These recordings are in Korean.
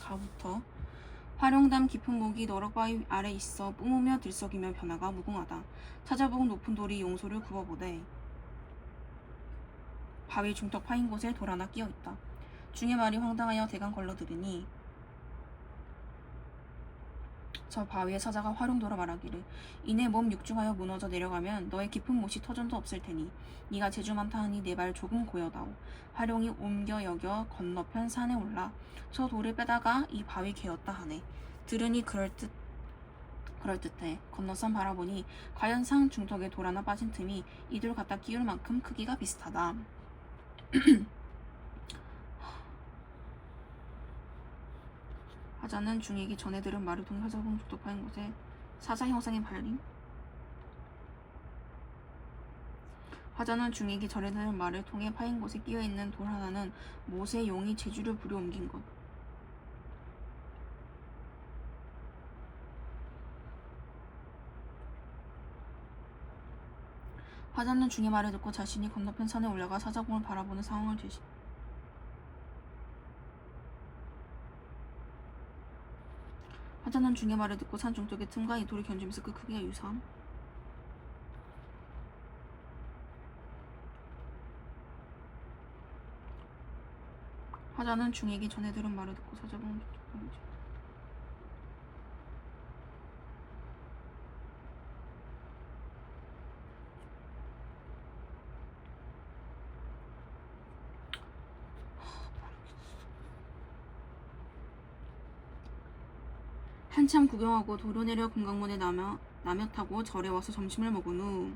4부터 화룡담 깊은 목이 너럭바위 아래 있어 뿜으며 들썩이며 변화가 무궁하다. 찾아보고 높은 돌이 용소를 굽어보되 바위 중턱 파인 곳에 돌 하나 끼어있다. 중의 말이 황당하여 대강 걸러들으니 저 바위에 사자가 화룡돌아 말하기를 이내 몸 육중하여 무너져 내려가면 너의 깊은 못이 터전도 없을 테니 네가 재주 많다 하니 내 발 조금 고여다오. 화룡이 옮겨 여겨 건너편 산에 올라 저 돌을 빼다가 이 바위 개었다 하네. 들으니 그럴듯해. 건너선 바라보니 과연 상 중턱에 돌 하나 빠진 틈이 이 돌 갖다 끼울 만큼 크기가 비슷하다. 하자는 중이기 전에 들은 말을 통해 화자봉 족독파인 곳에 사자 형상의 발림. 화자는 중이기 전에 들은 말을 통해 파인 곳에 끼어있는 돌 하나는 모세 용이 제주를 부려 옮긴 것. 화자는 중의 말을 듣고 자신이 건너편 산에 올라가 사자봉을 바라보는 상황을 제시. 화자는 중의 말을 듣고 산 중턱의 틈과 이 돌을 견주면서 그 크기가 유사함. 화자는 중이기 전에 들은 말을 듣고 사자봉을 족독하는지. 한참 구경하고 도로 내려 금강문에 남여 타고 절에 와서 점심을 먹은 후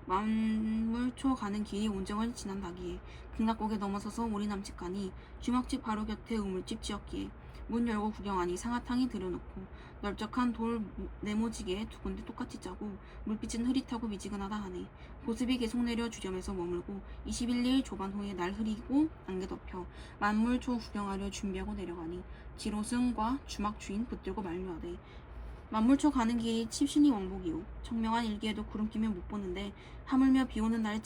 만물초 가는 길이 온정을 지난다기에 극락곡에 넘어서서 오리남집 가니 주막집 바로 곁에 우물집 지었기에 문 열고 구경하니 상아탕이 들여놓고 넓적한 돌 네모지게에 두 군데 똑같이 짜고 물빛은 흐릿하고 미지근하다 하네. 보습이 계속 내려 주점에서 머물고 21일 조반 후에 날 흐리고 안개 덮여 만물초 구경하려 준비하고 내려가니 지로승과 주막 주인 붙들고 만류하되 만물초 가는 길이 칩신이 왕복이오. 청명한 일기에도 구름 끼면 못 보는데 하물며 비오는 날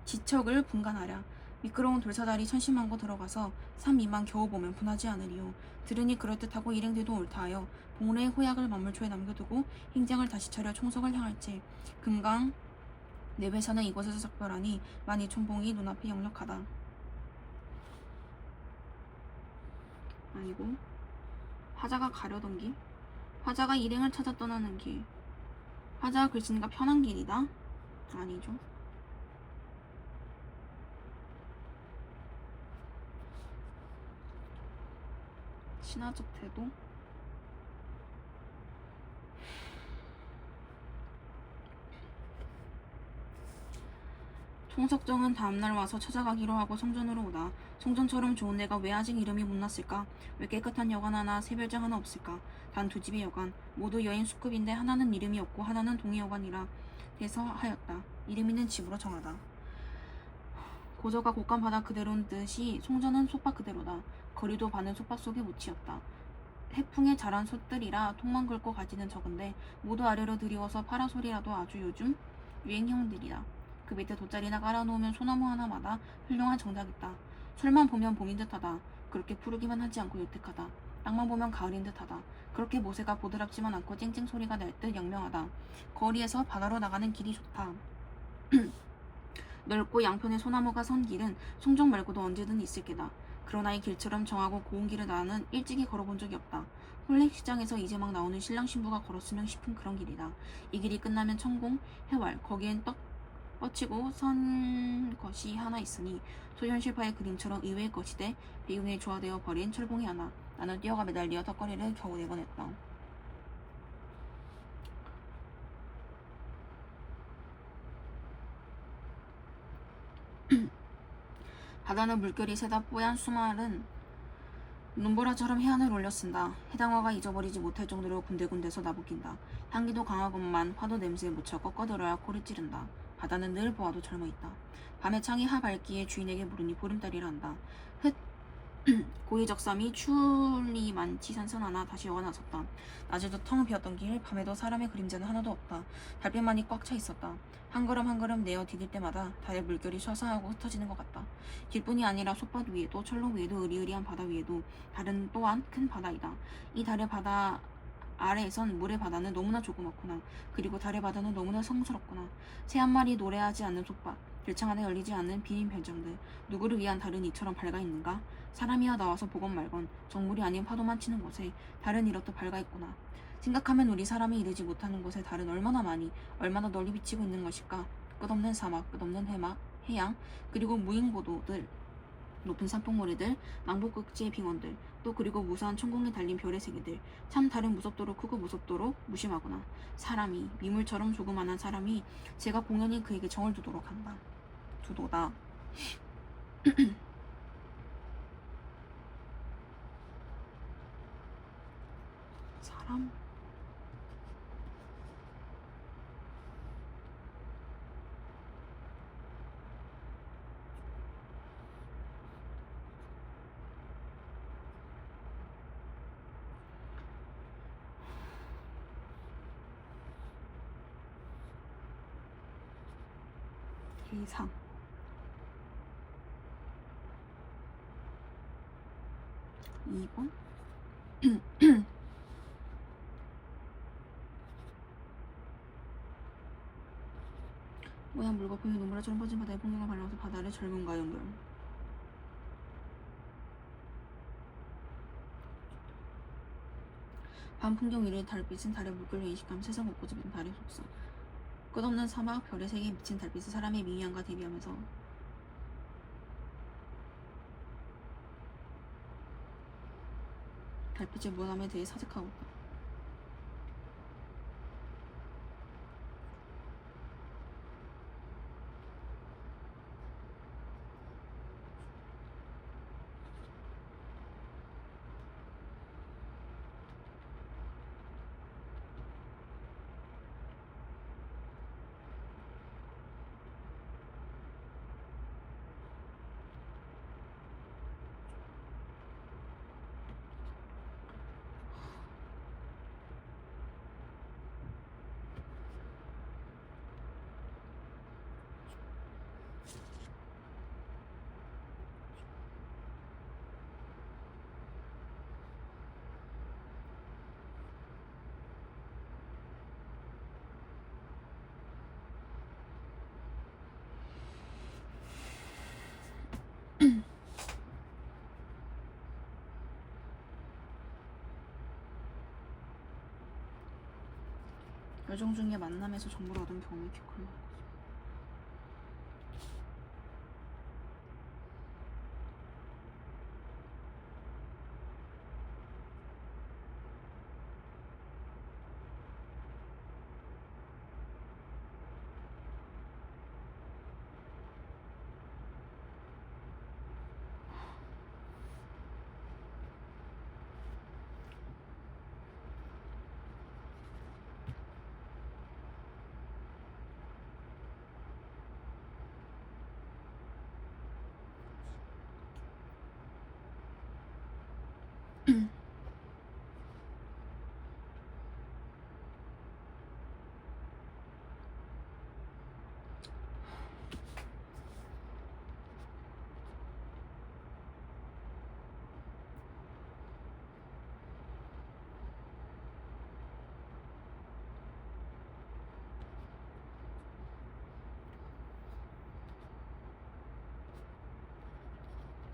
지척을 분간하랴. 미끄러운 돌사다리 천심만고 들어가서 산 밑만 겨우 보면 분하지 않으리요. 들으니 그럴듯하고 일행들도 옳다하여 봉래의 호약을 만물초에 남겨두고 행장을 다시 차려 총석을 향할지 금강 내외사는 이곳에서 작별하니 만이천봉이 눈앞에 역력하다. 아니고 화자가 가려던 길, 화자가 일행을 찾아 떠나는 길, 화자가 글쓴이가 편한 길이다? 아니죠. 신화적 태도? 총석정은 다음날 와서 찾아가기로 하고 성전으로 오다. 성전처럼 좋은 데가 왜 아직 이름이 못 났을까? 왜 깨끗한 여관 하나, 새별장 하나 없을까? 단 두 집의 여관, 모두 여인 수급인데 하나는 이름이 없고 하나는 동의여관이라 돼서 하였다. 이름 있는 집으로 정하다. 고저가 곳간 바다 그대로인 듯이 송전은 솥밭 그대로다. 거리도 반은 솥밭 속에 묻히었다. 해풍에 자란 솥들이라 통만 긁고 가지는 적은데 모두 아래로 들이워서 파라솔이라도 아주 요즘 유행형들이다. 그 밑에 돗자리나 깔아놓으면 소나무 하나마다 훌륭한 정작 있다. 술만 보면 봄인 듯하다. 그렇게 푸르기만 하지 않고 요택하다. 땅만 보면 가을인 듯하다. 그렇게 모세가 보드랍지만 않고 쨍쨍 소리가 날 듯 영명하다. 거리에서 바다로 나가는 길이 좋다. 넓고 양편에 소나무가 선 길은 송정 말고도 언제든 있을 게다. 그러나 이 길처럼 정하고 고운 길을 나는 일찍이 걸어본 적이 없다. 홀렉시장에서 이제 막 나오는 신랑 신부가 걸었으면 싶은 그런 길이다. 이 길이 끝나면 천공, 해왈, 거기엔 뻗치고 선 것이 하나 있으니 소현실파의 그림처럼 의외의 것이 돼 배경에 조화되어 버린 철봉이 하나. 나는 뛰어가 매달려 턱걸이를 겨우 내보냈다. 바다는 물결이 새다 뽀얀 수말은 눈보라처럼 해안을 올려쓴다. 해당화가 잊어버리지 못할 정도로 군데군데서 나부낀다. 향기도 강하건만 화도 냄새에 묻혀 꺾어들어야 코를 찌른다. 바다는 늘 보아도 젊어있다. 밤에 창이 하 밝기에 주인에게 물으니 보름달이라 한다. 고해적삼이 추울리 많지 산산하나 다시 여가 나섰다. 낮에도 텅 비었던 길, 밤에도 사람의 그림자는 하나도 없다. 달빛만이 꽉 차 있었다. 한 걸음 한 걸음 내어 디딜 때마다 달의 물결이 샤샤하고 흩어지는 것 같다. 길뿐이 아니라 솥밭 위에도 철로 위에도 으리으리한 바다 위에도 달은 또한 큰 바다이다. 이 달의 바다 아래에선 물의 바다는 너무나 조그맣구나. 그리고 달의 바다는 너무나 성스럽구나. 새 한 마리 노래하지 않는 솥밭, 들창 안에 열리지 않는 빈 별장들. 누구를 위한 달은 이처럼 밝아 있는가? 사람이야 나와서 보건 말건 정물이 아닌 파도만 치는 곳에 달은 이렇듯 밝아 있구나. 생각하면 우리 사람이 이르지 못하는 곳에 달은 얼마나 많이, 얼마나 널리 비치고 있는 것일까? 끝없는 사막, 끝없는 해양, 그리고 무인고도들, 높은 산봉우리들, 낭복극지의 빙원들, 또 그리고 무수한 천공에 달린 별의 세계들. 참 달은 무섭도록 크고 무섭도록 무심하구나. 사람이, 미물처럼 조그만한 사람이 제가 공연히 그에게 정을 두도록 한다. 두도다. 사람? 이상. 이 번 모양 물과 봄이 눈물처럼 퍼진 바다에 풍경을 발라서 바다를 젊음과 연결. 밤 풍경 위를 달빛은 달의 물결로 인식하며 세상 곳곳에 비친 달의 속성. 끝없는 사막, 별의 세계에 미친 달빛은 사람의 미미함과 대비하면서 달빛의 무한함에 대해 사색하고 있다. 여정 중에 만남에서 정보를 얻은 경험을 기억한다.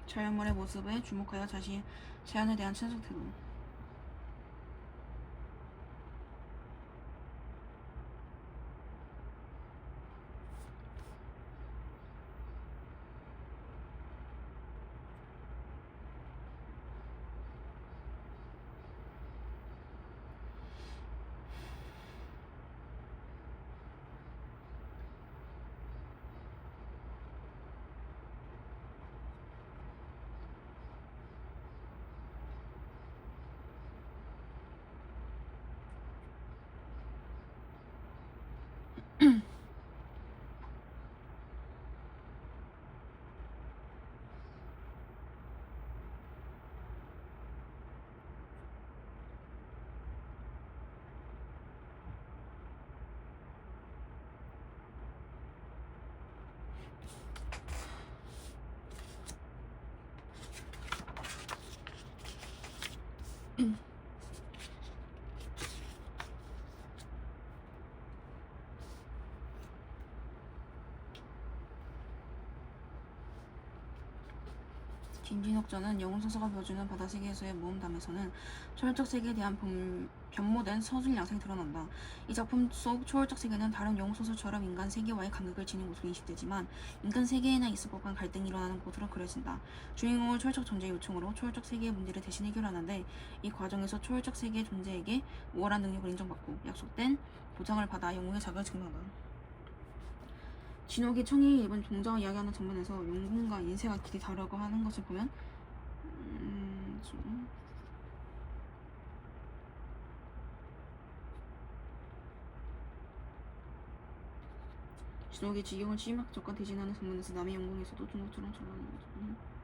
자연물의 모습에 주목하여 자연에 대한 친숙 태도. 김진옥전은 영웅서서가 보여주는 바다세계에서의 모험담에서는 초월적 세계에 대한 변모된 서술 양상이 드러난다. 이 작품 속 초월적 세계는 다른 영웅소설처럼 인간 세계와의 간극을 지닌 곳으로 인식되지만 인간 세계에나 있을 법한 갈등이 일어나는 곳으로 그려진다. 주인공은 초월적 존재의 요청으로 초월적 세계의 문제를 대신 해결하는데 이 과정에서 초월적 세계의 존재에게 우월한 능력을 인정받고 약속된 보장을 받아 영웅의 자격을 증명한다. 진옥이 청이 입은 동자와 이야기하는 장면에서 용궁과 인세가 길이 다르다고 하는 것을 보면 진옥이 지경을 취임학적과 대진하는 장면에서 남의 영궁에서도 중국처럼 전하는 거죠.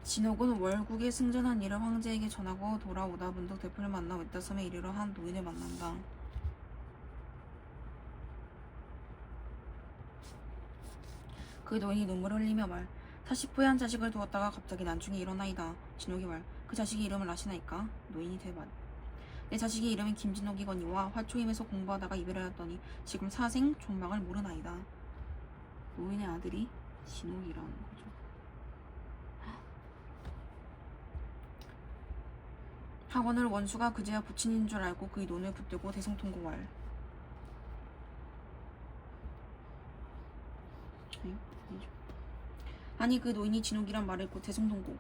진옥은 월국에 승전한 일을 황제에게 전하고 돌아오다 문득 대표를 만나 외따섬에 이르러 한 노인을 만난다. 그 노인이 눈물을 흘리며 말, 40후에 한 자식을 두었다가 갑자기 난중에 일어나이다. 진옥이 말, 그 자식의 이름을 아시나이까? 노인이 대답, 내 자식의 이름은 김진옥이거니와 화초임에서 공부하다가 이별하였더니 지금 사생 존망을 모르나이다. 노인의 아들이 진옥이라는 거죠. 학원을 원수가 그제야 부친인 줄 알고 그의 논을 붙들고 대성통곡할. 아니 그 노인이 진옥이란 말을 곧 대성통곡.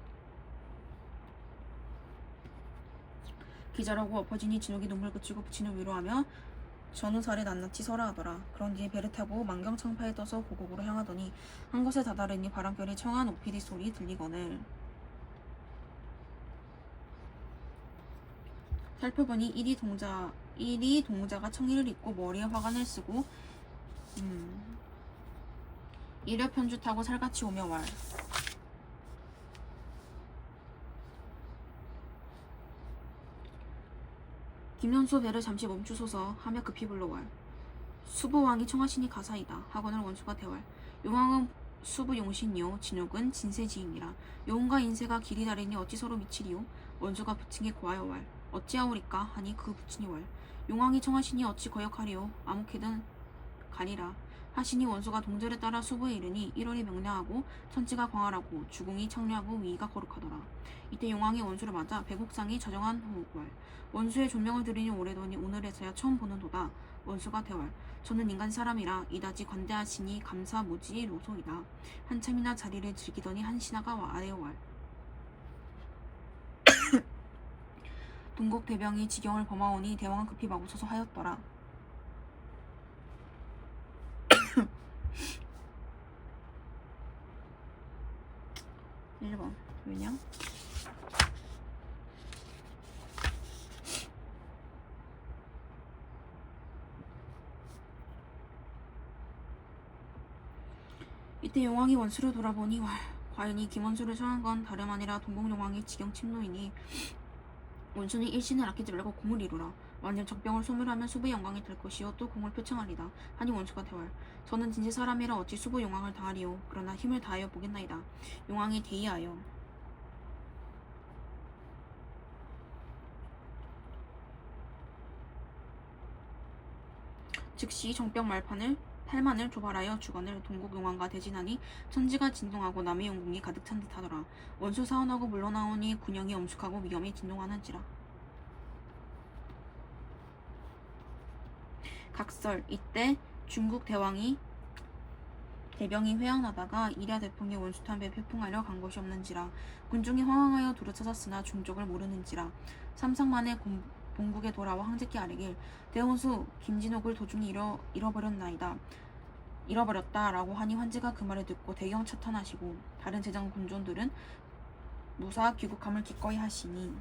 기자라고 엎어지니 진옥이 눈물 그치고 부친을 위로하며 전우살에 낱낱이 서라 하더라. 그런 뒤에 배를 타고 만경창파에 떠서 고국으로 향하더니 한 곳에 다다르니 바람결이 청한 오피리 소리 들리거늘 살펴보니 일이 동자가 청이를 입고 머리에 화관을 쓰고 이려 편주 타고 살같이 오며 왈. 김연소 배를 잠시 멈추소서 하며 급히 불러왈. 수부왕이 청하시니 가사이다. 하거늘 원수가 대왈. 용왕은 수부 용신이요 진옥은 진세지임이라. 용과 인세가 길이 다르니 어찌 서로 미치리요. 원수가 부친께 고하여 왈. 어찌하오리까 하니 그 부친이 왈. 용왕이 청하시니 어찌 거역하리요. 아무캐든 가리라 하시니 원수가 동절에 따라 수부에 이르니 1월이 명량하고 천지가 광활하고 주공이 청량하고 위가 거룩하더라. 이때 용왕이 원수를 맞아 배국상이 자정한 호흡왈. 원수의 존명을 들으니 오래더니 오늘에서야 처음 보는도다. 원수가 대왈. 저는 인간 사람이라 이다지 관대하시니 감사무지 로소이다. 한참이나 자리를 즐기더니 한 신하가 아래오왈. 동국 대병이 지경을 범하오니 대왕은 급히 마구서서 하였더라. 1번 왜냐? 이때 용왕이 원수를 돌아보니 과연이 김원수를 청한 건 다름 아니라 동국용왕의 지경 침노이니 원수는 일신을 아끼지 말고 공을 이루라. 만일 적병을 소멸하면 수부의 영광이 될 것이요 또 공을 표창하리다. 하니 원수가 대왈. 저는 진실 사람이라 어찌 수부 용왕을 다하리요. 그러나 힘을 다하여 보겠나이다. 용왕이 대의하여 즉시 정병 팔만을 조발하여 주관을 동국용왕과 대진하니 천지가 진동하고 남의 영궁이 가득 찬 듯하더라. 원수 사원하고 물러나오니 군영이 엄숙하고 위험이 진동하는지라. 각설. 이때 중국 대병이 회항나다가 이랴 대풍의 원수탄배 회풍하려 간 것이 없는지라. 군중이 황황하여 두루 찾았으나 종족을 모르는지라. 삼상 만에 본국에 돌아와 황제께 아뢰길 대원수 김진옥을 도중에 잃어버렸다 라고 하니 황제가 그 말을 듣고 대경 차탄하시고 다른 제장 군존들은 무사 귀국함을 기꺼이 하시니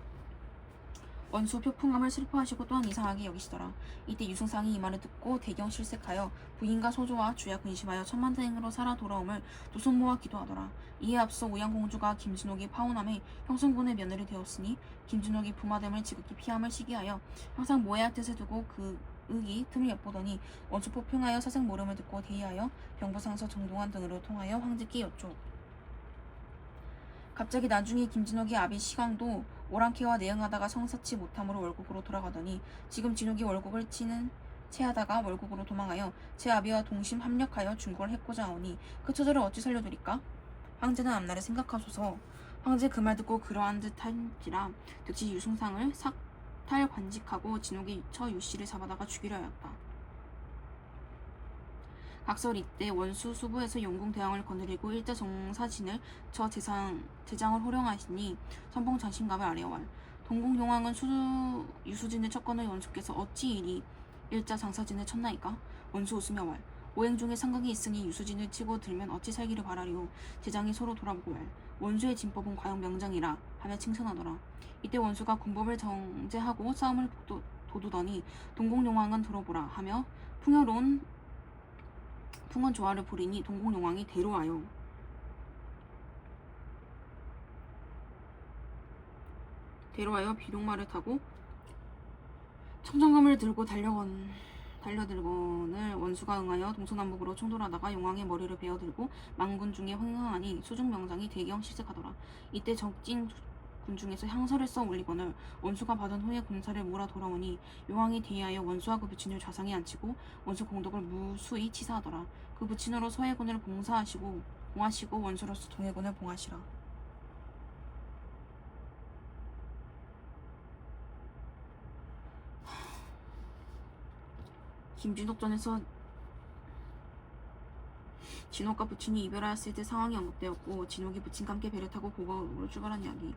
원수 표풍함을 슬퍼하시고 또한 이상하게 여기시더라. 이때 유승상이 이 말을 듣고 대경 실색하여 부인과 소조와 주야 근심하여 천만다행으로 살아 돌아옴을 두 손 모아 기도하더라. 이에 앞서 오양공주가 김진옥이 파혼함에 형성군의 며느리 되었으니 김진옥이 부마됨을 지극히 피함을 시기하여 항상 모해할 뜻을 두고 그 의기 틈을 엿보더니 원수 폭풍하여 사생 모름을 듣고 대의하여 병부상서 정동환 등으로 통하여 황제께 여쭈. 갑자기 나중에 김진옥이 아비 시강도 오랑캐와 내응하다가 성사치 못함으로 월국으로 돌아가더니 지금 진옥이 월국을 체하다가 월국으로 도망하여 제 아비와 동심 합력하여 중국을 해코자 하오니 그 처자를 어찌 살려두리까? 황제는 앞날을 생각하소서. 황제 그 말 듣고 그러한 듯한지라 득시 유승상을 삭탈관직하고 진옥이 처 유씨를 잡아다가 죽이려 하였다. 각설. 이때 원수 수부에서 영궁 대왕을 거느리고 일자 정사진을 저 제장을 호령하시니 선봉 장신갑을 아래어왈. 동궁 용왕은 유수진을 쳤거늘 원수께서 어찌 이리 일자 장사진을 쳤나이까? 원수 웃으며 왈. 오행 중에 상극이 있으니 유수진을 치고 들면 어찌 살기를 바라리오. 제장이 서로 돌아보고 왈. 원수의 진법은 과연 명장이라 하며 칭찬하더라. 이때 원수가 군법을 정제하고 싸움을 도두더니 동궁 용왕은 들어보라 하며 풍요로운 풍은 조화를 부리니 동궁용왕이 대로하여 비룡마를 타고 청정검을 들고 달려들거늘 원수가 응하여 동서남북으로 충돌하다가 용왕의 머리를 베어들고 망군 중에 흥흥하니 수중명장이 대경 실색하더라. 이때 적진 군중에서 향서를 써 올리거늘 원수가 받은 후에 군사를 몰아 돌아오니 용왕이 대의하여 원수와 그 부친을 좌상에 앉히고 원수 공덕을 무수히 치사하더라. 그 부친으로 서해군을 봉하시고 원수로서 동해군을 봉하시라. 김진옥전에서 진옥과 부친이 이별하였을 때 상황이 언급되었고 진옥이 부친과 함께 배를 타고 고거으로 출발한 이야기.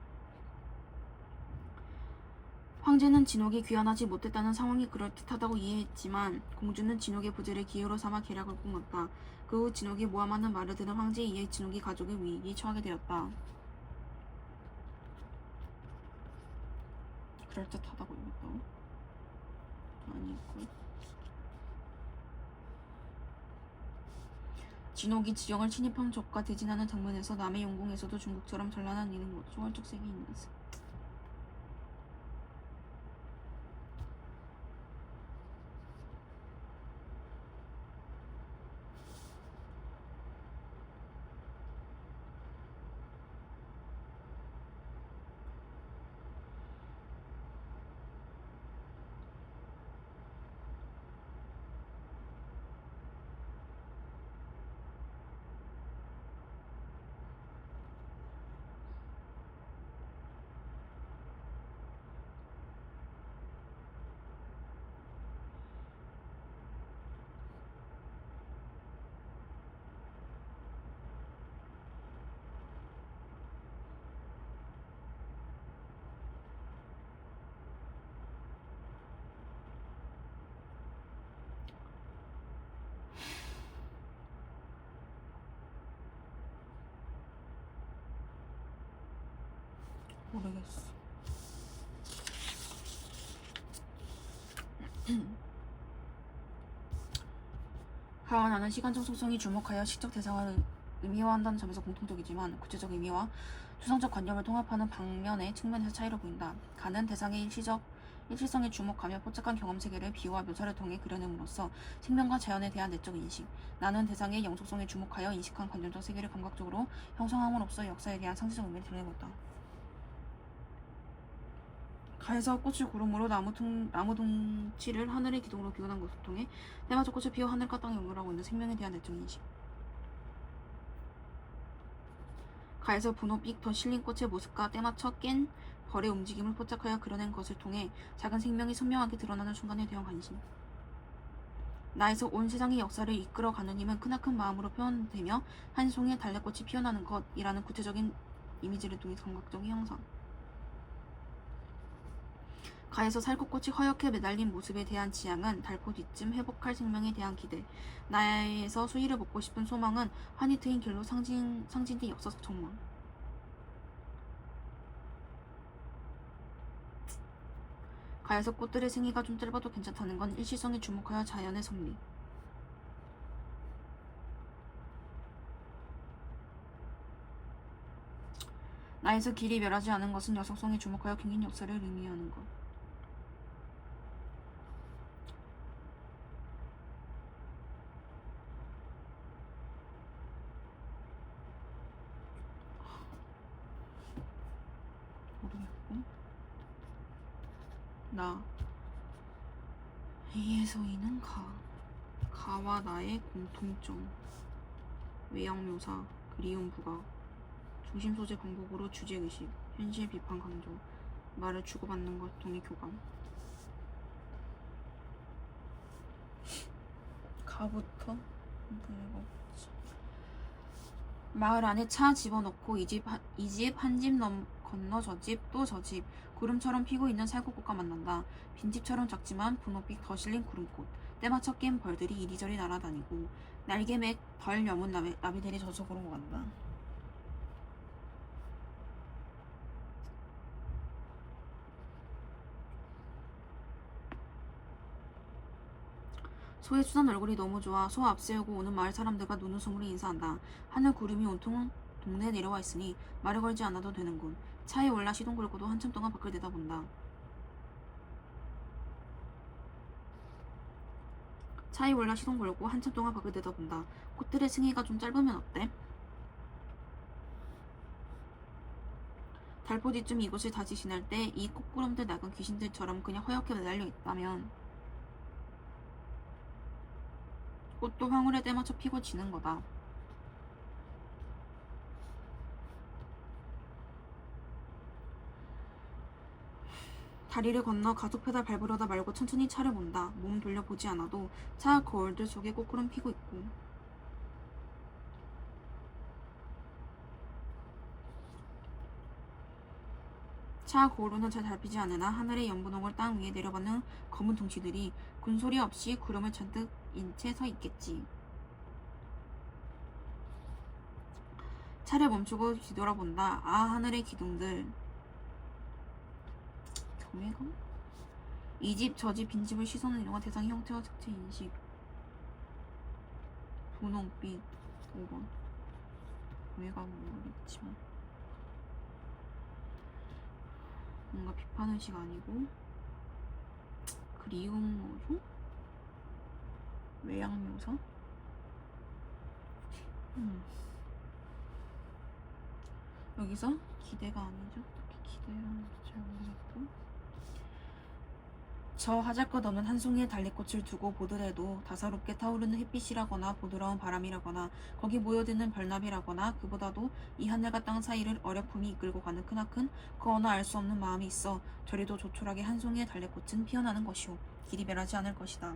황제는 진옥이 귀환하지 못했다는 상황이 그럴듯하다고 이해했지만 공주는 진옥의 부재를 기회로 삼아 계략을 꿈꿨다. 그 후 진옥이 모함하는 말을 들은 황제에 의해 진옥이 가족의 위기에 처하게 되었다. 그럴듯하다고 읽었다고? 아니고 진옥이 지경을 침입한 적과 대진하는 장면에서 남의 영궁에서도 중국처럼 전란한 일은 것 초월적색이 있는지. 모르겠어. 하와 나는 시간적 속성이 주목하여 시적 대상을 의미화한다는 점에서 공통적이지만 구체적 의미와 추상적 관념을 통합하는 방면의 측면에서 차이를 보인다. 가는 대상의 일시성에 주목하며 포착한 경험 세계를 비유와 묘사를 통해 그려냄으로써 생명과 자연에 대한 내적 인식, 나는 대상의 영속성에 주목하여 인식한 관념적 세계를 감각적으로 형성함으로써 역사에 대한 상징적 의미를 드러내고 있다. 가에서 꽃을 구름으로 나무 둥치를 하늘의 기둥으로 비운한 것을 통해 때마저 꽃을 피워 하늘과 땅을 연결하고 있는 생명에 대한 내적 인식. 가에서 분홍빛 더 실린 꽃의 모습과 때맞춰 깬 벌의 움직임을 포착하여 그려낸 것을 통해 작은 생명이 선명하게 드러나는 순간에 대한 관심. 나에서 온 세상의 역사를 이끌어가는 힘은 크나큰 마음으로 표현되며 한 송이의 달래꽃이 피어나는 것이라는 구체적인 이미지를 통해 감각적인 형상. 가에서 살구꽃이 허옇게 매달린 모습에 대한 지향은 달포 뒤쯤 회복할 생명에 대한 기대. 나에서 수위를 먹고 싶은 소망은 환히 트인 길로 상징된 역사적 전망. 가에서 꽃들의 생애가 좀 짧아도 괜찮다는 건 일시성에 주목하여 자연의 섭리. 나에서 길이 멸하지 않은 것은 여성성에 주목하여 긴긴 역사를 의미하는 것. 모르겠고. 나. 이에서이는 가. 가와 나의 공통점. 외양묘사. 그리움 부각. 중심 소재 반복으로 주제의식. 현실 비판 강조. 말을 주고받는 것 통해 교감. 가부터 읽어보자. 마을 안에 차 집어넣고 이 집 한 집 건너 저 집 또 저 집 구름처럼 피고 있는 살구꽃과 만난다. 빈집처럼 작지만 분홍빛 더 실린 구름꽃. 때맞춰 깬 벌들이 이리저리 날아다니고 날개맥 덜 여문 나비들이 저쪽으로 간다. 소의 추한 얼굴이 너무 좋아. 소 앞세우고 오는 마을 사람들과 눈웃음으로 인사한다. 하늘 구름이 온통 동네에 내려와 있으니 말을 걸지 않아도 되는군. 차에 올라 시동 걸고도 한참 동안 밖을 내다본다. 차에 올라 시동 걸고 한참 동안 밖을 내다본다. 꽃들의 생애가 좀 짧으면 어때? 달포 뒤쯤 이곳을 다시 지날 때 이 꽃구름들 낡은 귀신들처럼 그냥 허옇게 매달려 있다면 꽃도 황홀에 때맞춰 피고 지는 거다. 다리를 건너 가속 페달 밟으려다 말고 천천히 차를 본다. 몸 돌려보지 않아도 차 거울들 속에 꽃구름 피고 있고. 차 거울로는 잘 잡히지 않으나 하늘의 연분홍을 땅 위에 내려받는 검은 둥치들이 군소리 없이 구름을 잔뜩 인 채 서 있겠지. 차를 멈추고 뒤돌아본다. 아, 하늘의 기둥들. 교회감? 이 집 저 집 빈집을 시선을 이용한 대상의 형태와 색채 인식. 분홍빛 5번. 교회감 모르겠지만 뭔가 비판의식 아니고 그리움 모조? 외양묘사? 여기서 기대가 아니죠. 특히 기대라는 게 잘 모르겠고. 저 하잘것없는 한 송이의 달래꽃을 두고 보더라도 다사롭게 타오르는 햇빛이라거나 보드라운 바람이라거나 거기 모여드는 별나비라거나 그보다도 이 하늘과 땅 사이를 어렵음이 이끌고 가는 크나큰 그 어느 알 수 없는 마음이 있어 저리도 조촐하게 한 송이의 달래꽃은 피어나는 것이오. 길이 멸하지 않을 것이다.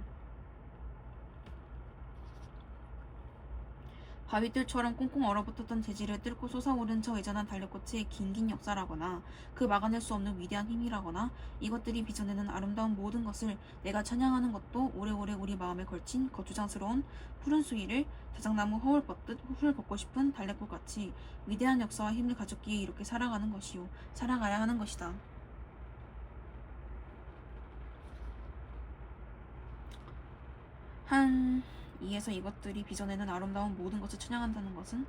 바위들처럼 꽁꽁 얼어붙었던 재질을 뚫고 솟아오른 저 애잔한 달래꽃의 긴긴 역사라거나 그 막아낼 수 없는 위대한 힘이라거나 이것들이 빚어내는 아름다운 모든 것을 내가 찬양하는 것도 오래오래 우리 마음에 걸친 거추장스러운 푸른 수위를 자작나무 허울 뻗듯 훌 걷고 싶은 달래꽃같이 위대한 역사와 힘을 가졌기에 이렇게 살아가는 것이요. 살아가야 하는 것이다. 이에서 이것들이 빚어내는 아름다운 모든 것을 찬양한다는 것은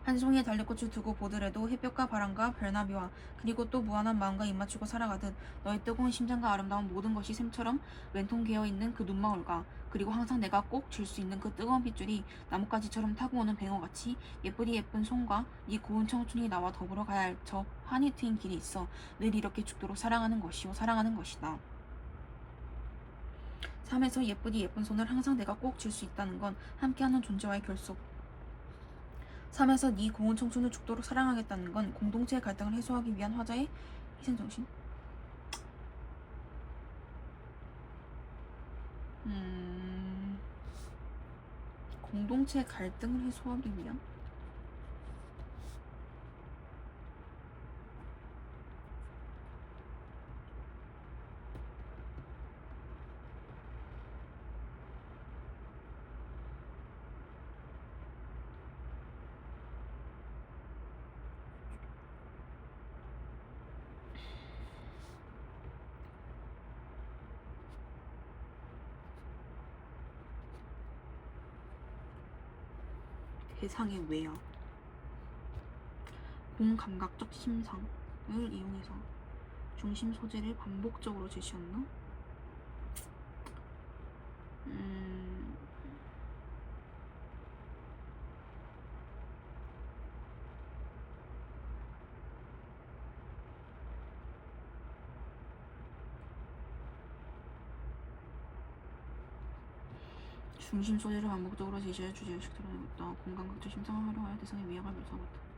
한 송이의 달래꽃을 두고 보더라도 햇볕과 바람과 별나비와 그리고 또 무한한 마음과 입맞추고 살아가듯 너의 뜨거운 심장과 아름다운 모든 것이 샘처럼 왼통되어 있는 그 눈망울과 그리고 항상 내가 꼭 줄 수 있는 그 뜨거운 빗줄이 나뭇가지처럼 타고 오는 뱅어같이 예쁘디 예쁜 손과 네 고운 청춘이 나와 더불어 가야 할 저 환히 트인 길이 있어 늘 이렇게 죽도록 사랑하는 것이요 사랑하는 것이다. 삶에서 예쁘디 예쁜 손을 항상 내가 꼭 줄 수 있다는 건 함께하는 존재와의 결속. 삶에서 네 고운 청춘을 죽도록 사랑하겠다는 건 공동체의 갈등을 해소하기 위한 화자의 희생정신. 공동체의 갈등을 해소하기 위한? 대상의 외야. 공감각적 심상을 이용해서 중심 소재를 반복적으로 제시한다. 중심 소재를 반복적으로 제시해 주제의식 드러내고 있다. 공감각적 심상을 활용하여 대상의 외야가 묘사하고 있다.